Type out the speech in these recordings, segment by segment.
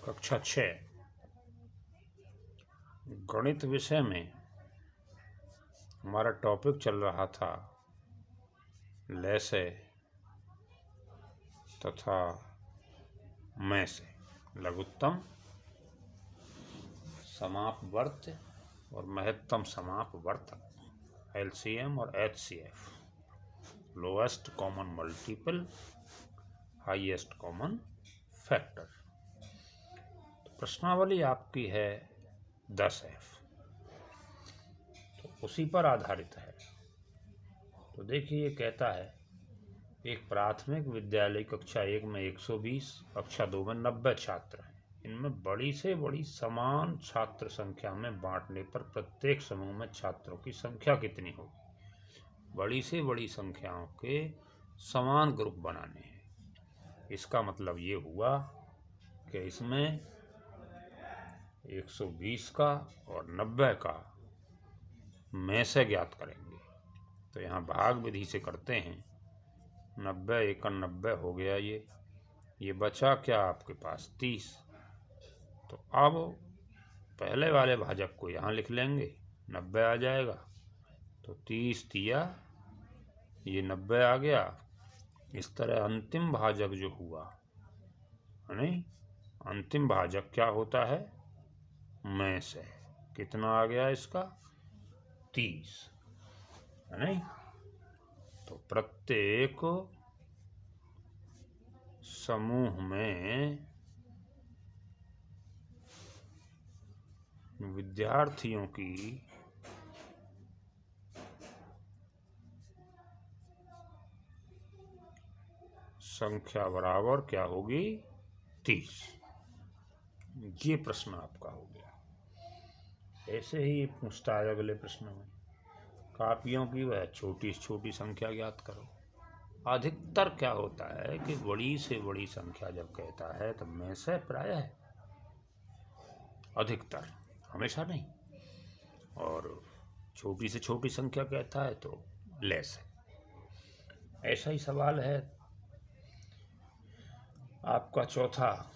कक्षा 6 गणित विषय में हमारा टॉपिक चल रहा था लैसे तथा मैसे, लघुत्तम समापवर्त और महत्तम समापवर्तक, LCM और HCF, lowest common multiple, highest common factor. तो प्रश्नावली आपकी है 10F, तो उसी पर आधारित है। तो देखिए, ये कहता है एक प्राथमिक विद्यालय कक्षा 1 में 120, कक्षा 2 में 90 छात्र हैं। इनमें बड़ी से बड़ी समान छात्र संख्या में बांटने पर प्रत्येक समूह में छात्रों की संख्या कितनी होगी? बड़ी से बड़ी संख्याओं के समान ग्रुप बनाने हैं। इसका मतलब ये हुआ कि इसमें 120 का और 90 का में से ज्ञात करेंगे। तो यहाँ भाग विधि से करते हैं। 90 एकम 90 हो गया। ये बचा क्या आपके पास? 30। तो अब पहले वाले भाजक को यहाँ लिख लेंगे, 90 आ जाएगा। तो 30 तिया ये 90 आ गया। इस तरह अंतिम भाजक जो हुआ, नहीं, अंतिम भाजक क्या होता है? में से। कितना आ गया इसका? 30, नहीं। तो प्रत्येक समूह में विद्यार्थियों की संख्या बराबर क्या होगी? 30। ये प्रश्न आपका हो गया। ऐसे ही पूछता है अगले प्रश्न में, कापियों की वह छोटी से छोटी संख्या ज्ञात करो। अधिकतर क्या होता है कि बड़ी से बड़ी संख्या जब कहता है तब में से प्रायः है, अधिकतर, हमेशा नहीं। और छोटी से छोटी संख्या कहता है तो लेस है। ऐसा ही सवाल है आपका चौथा।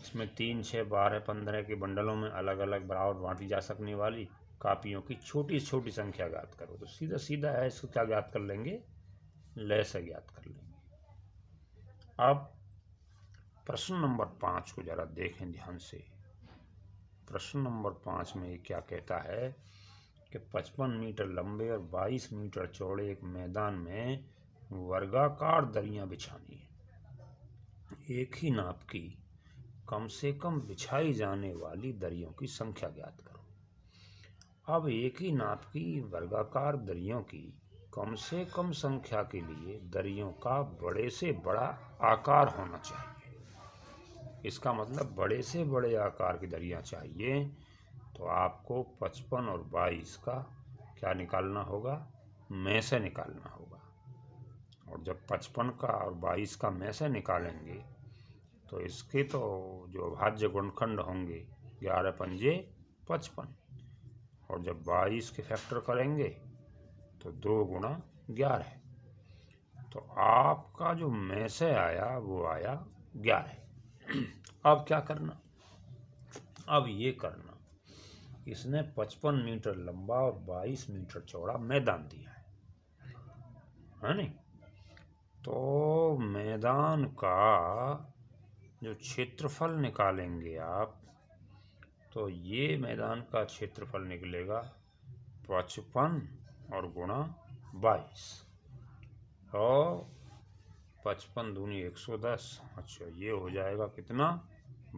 इसमें 3, 6, 12, 15 के बंडलों में अलग अलग बराबर बांटी जा सकने वाली कापियों की छोटी से छोटी संख्या ज्ञात करो। तो सीधा सीधा है, इसको क्या ज्ञात कर लेंगे? लेस ज्ञात कर लेंगे। अब प्रश्न नंबर 5 को जरा देखें ध्यान से। प्रश्न नंबर 5 में क्या कहता है कि 55 मीटर लंबे और 22 मीटर चौड़े एक मैदान में वर्गाकार दरियां बिछानी है। एक ही नाप की कम से कम बिछाई जाने वाली दरियों की संख्या ज्ञात करो। अब एक ही नाप की वर्गाकार दरियों की कम से कम संख्या के लिए दरियों का बड़े से बड़ा आकार होना चाहिए। इसका मतलब बड़े से बड़े आकार की दरियां चाहिए। तो आपको 55 और 22 का क्या निकालना होगा? में से निकालना होगा। और जब 55 का और 22 का में से निकालेंगे तो इसके तो जो भाज्य गुणनखंड होंगे 11 पंजे 55, और जब 22 के फैक्टर करेंगे तो 2 गुणा 11। तो आपका जो में से आया वो आया 11। अब क्या करना? अब ये करना, इसने 55 मीटर लंबा और 22 मीटर चौड़ा मैदान दिया है नहीं? तो मैदान का जो क्षेत्रफल निकालेंगे आप, तो ये मैदान का क्षेत्रफल निकलेगा 55 और गुणा 22, और 55 दूनी 110। अच्छा, ये हो जाएगा कितना?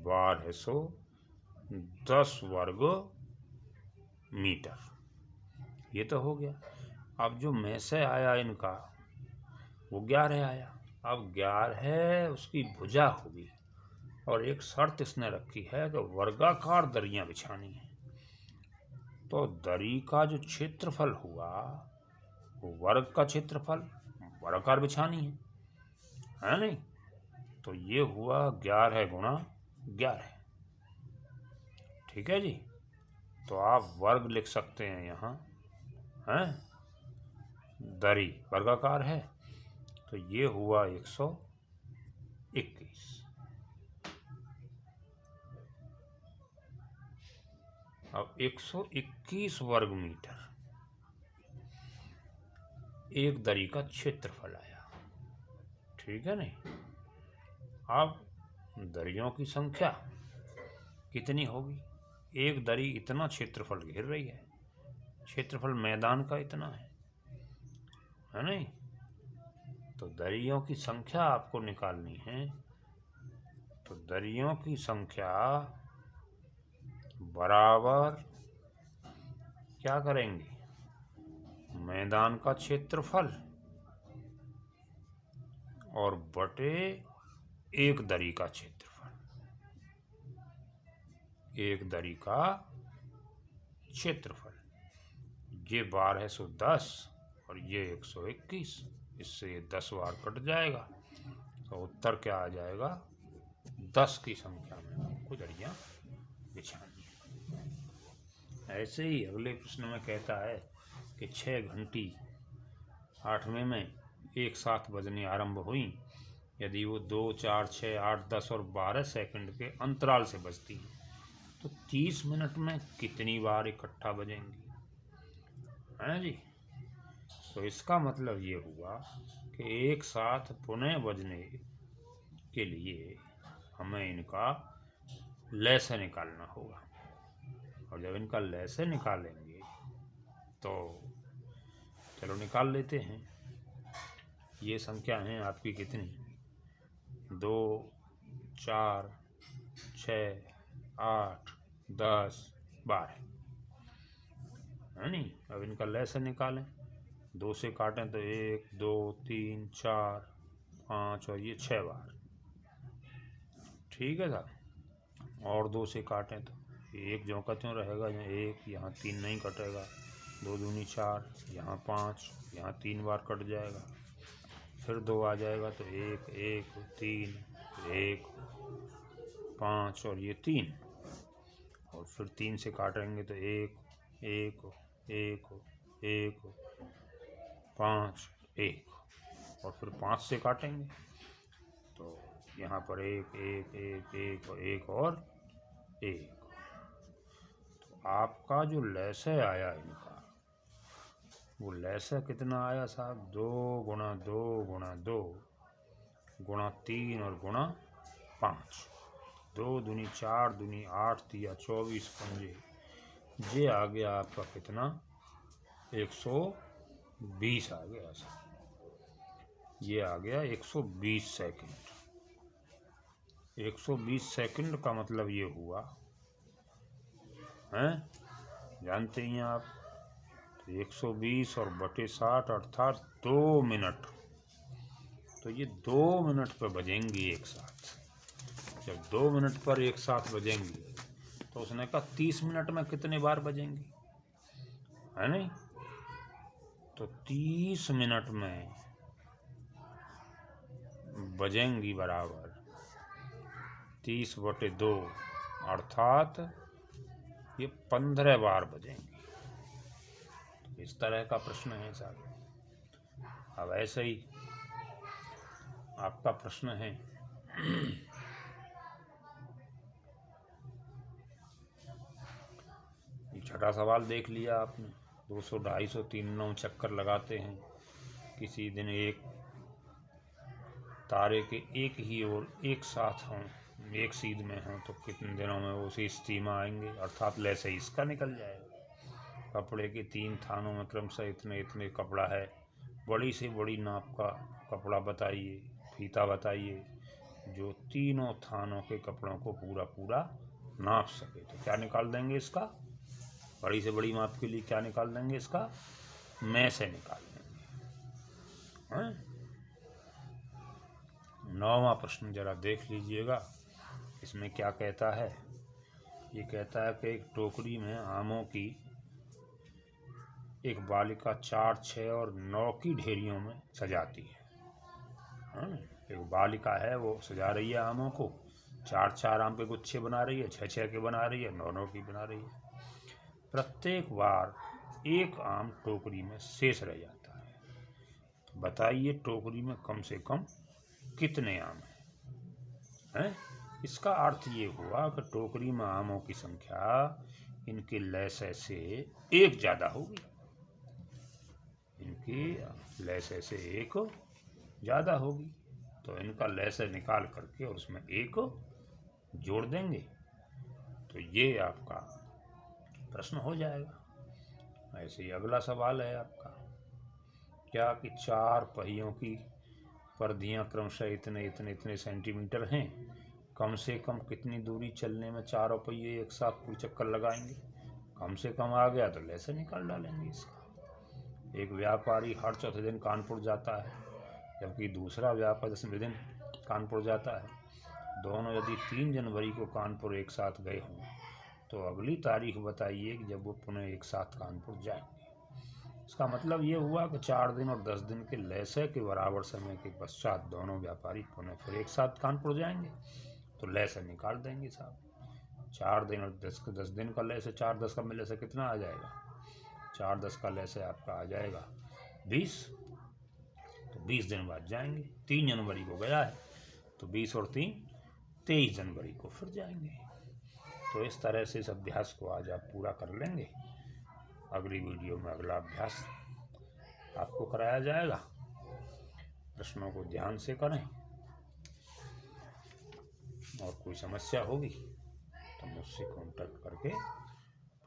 1210 वर्ग मीटर। ये तो हो गया। अब जो में से आया इनका वो 11 आया। अब 11 उसकी भुजा होगी, और एक शर्त इसने रखी है कि वर्गाकार दरियां बिछानी है। तो दरी का जो क्षेत्रफल हुआ वो वर्ग का क्षेत्रफल, वर्गाकार बिछानी है नहीं? तो ये हुआ 11 गुणा 11। ठीक है जी। तो आप वर्ग लिख सकते हैं यहाँ, हैं? दरी वर्गाकार है तो ये हुआ 121। अब 121 वर्ग मीटर एक दरी का क्षेत्रफल आया, ठीक है नहीं। अब दरियों की संख्या कितनी होगी? एक दरी इतना क्षेत्रफल घेर रही है, क्षेत्रफल मैदान का इतना है नहीं। तो दरियों की संख्या आपको निकालनी है, तो दरियों की संख्या बराबर क्या करेंगे? मैदान का क्षेत्रफल और बटे एक दरी का क्षेत्रफल। एक दरी का क्षेत्रफल ये 1210 और ये 121, इससे ये 10 बार कट जाएगा, तो उत्तर क्या आ जाएगा? 10 की संख्या में आपको दरियां बिछानी है। ऐसे ही अगले प्रश्न में कहता है कि 6 घंटी 8वें में एक साथ बजने आरंभ हुई, यदि वो 2, 4, 6, 8, 10 और 12 सेकंड के अंतराल से बजती है तो 30 मिनट में कितनी बार इकट्ठा बजेंगी, है जी। तो इसका मतलब ये हुआ कि एक साथ पुनः बजने के लिए हमें इनका लय निकालना होगा, और जब इनका लय निकालेंगे तो चलो निकाल लेते हैं। ये संख्या है आपकी कितनी? 2, 4, 6, 8, 10, 12, है नहीं। अब इनका लय निकालें। 2 से काटें तो 1, 2, 3, 4, 5 और ये 6 बार, ठीक है साहब। और 2 से काटें तो 1 ज्यों का त्यों रहेगा, यहाँ 1, यहाँ 3 नहीं कटेगा, 2 दूनी 4, यहाँ 5, यहाँ 3 बार कट जाएगा, फिर 2 आ जाएगा तो 1, 1, 3, 1, 5 और ये 3, और फिर 3 से काटेंगे तो 1, 1, 1, 1, 5, 1, और फिर 5 से काटेंगे तो यहाँ पर 1, 1, 1, 1 और 1 और 1। तो आपका जो लय आया इनका, वो लय कितना आया साहब? 2 गुणा 2 गुणा 2 गुणा 3 और गुणा 5। 2 दूनी 4 दूनी 8 तिया 24 पंजे, ये आ गया आपका कितना? 120 आ गया साहब। ये आ गया 120 सेकंड। 120 सेकंड का मतलब ये हुआ, हैं जानते ही हैं आप, तो 120 और बटे 60 अर्थात 2 मिनट। तो ये 2 मिनट पर बजेंगी एक साथ। जब 2 मिनट पर एक साथ बजेंगी तो उसने कहा 30 मिनट में कितने बार बजेंगी, है नहीं। तो 30 मिनट में बजेंगी बराबर 30 बटे 2 अर्थात ये 15 बार बजेंगी। तो इस तरह का प्रश्न है साहब। अब ऐसे ही आपका प्रश्न है छठा सवाल देख लिया आपने। 200, 250, 3 चक्कर लगाते हैं किसी दिन एक तारे के एक ही ओर एक साथ हों, एक सीध में हों, तो कितने दिनों में वो उसी स्थिति में आएंगे, अर्थात लय से इसका निकल जाएगा। कपड़े के 3 थानों में क्रमशः इतने इतने कपड़ा है, बड़ी से बड़ी नाप का कपड़ा बताइए, फीता बताइए जो तीनों थानों के कपड़ों को पूरा पूरा नाप सके। तो क्या निकाल देंगे इसका? बड़ी से बड़ी माप के लिए क्या निकाल देंगे इसका? मैं से निकाल देंगे, हैं। 9वां प्रश्न जरा देख लीजिएगा। इसमें क्या कहता है? ये कहता है कि एक टोकरी में आमों की एक बालिका 4, 6 और 9 की ढेरियों में सजाती है। एक बालिका है, वो सजा रही है आमों को, 4, 4 आम के गुच्छे बना रही है, 6, 6 के बना रही है, 9, 9 की बना रही है। प्रत्येक बार एक आम टोकरी में शेष रह जाता है। तो बताइए टोकरी में कम से कम कितने आम हैं? इसका अर्थ ये हुआ कि टोकरी में आमों की संख्या इनकी लैसे से एक ज़्यादा होगी, इनकी लैसे से एक ज़्यादा होगी, तो इनका लैसे निकाल करके और उसमें एक जोड़ देंगे तो ये आपका प्रश्न हो जाएगा। ऐसे ही अगला सवाल है आपका, क्या कि चार पहियों की परिधियाँ क्रमशः इतने इतने इतने सेंटीमीटर हैं, कम से कम कितनी दूरी चलने में चारों पहिए एक साथ पूरे चक्कर लगाएंगे। कम से कम आ गया तो लैसे निकाल डालेंगे इसका। एक व्यापारी हर चौथे दिन कानपुर जाता है, जबकि दूसरा व्यापारी 10वें दिन कानपुर जाता है। दोनों यदि 3 जनवरी को कानपुर एक साथ गए हों तो अगली तारीख बताइए कि जब वो पुनः एक साथ कानपुर जाएंगे। इसका मतलब ये हुआ कि 4 दिन और 10 दिन के लैसे के बराबर समय के पश्चात दोनों व्यापारी पुनः फिर एक साथ कानपुर जाएंगे, तो लैसे निकाल देंगे साहब। 4 दिन और 10 दिन का लैसे, 4 10 का मिले से कितना आ जाएगा, 4 10 का लैसे आपका आ जाएगा 20, तो 20 दिन बाद जाएंगे। 3 जनवरी को गया है तो 20 और 3 23 जनवरी को फिर जाएंगे। तो इस तरह से इस अभ्यास को आज आप पूरा कर लेंगे। अगली वीडियो में अगला अभ्यास आपको कराया जाएगा। प्रश्नों को ध्यान से करें, और कोई समस्या होगी तो मुझसे कांटेक्ट करके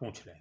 पूछ लें।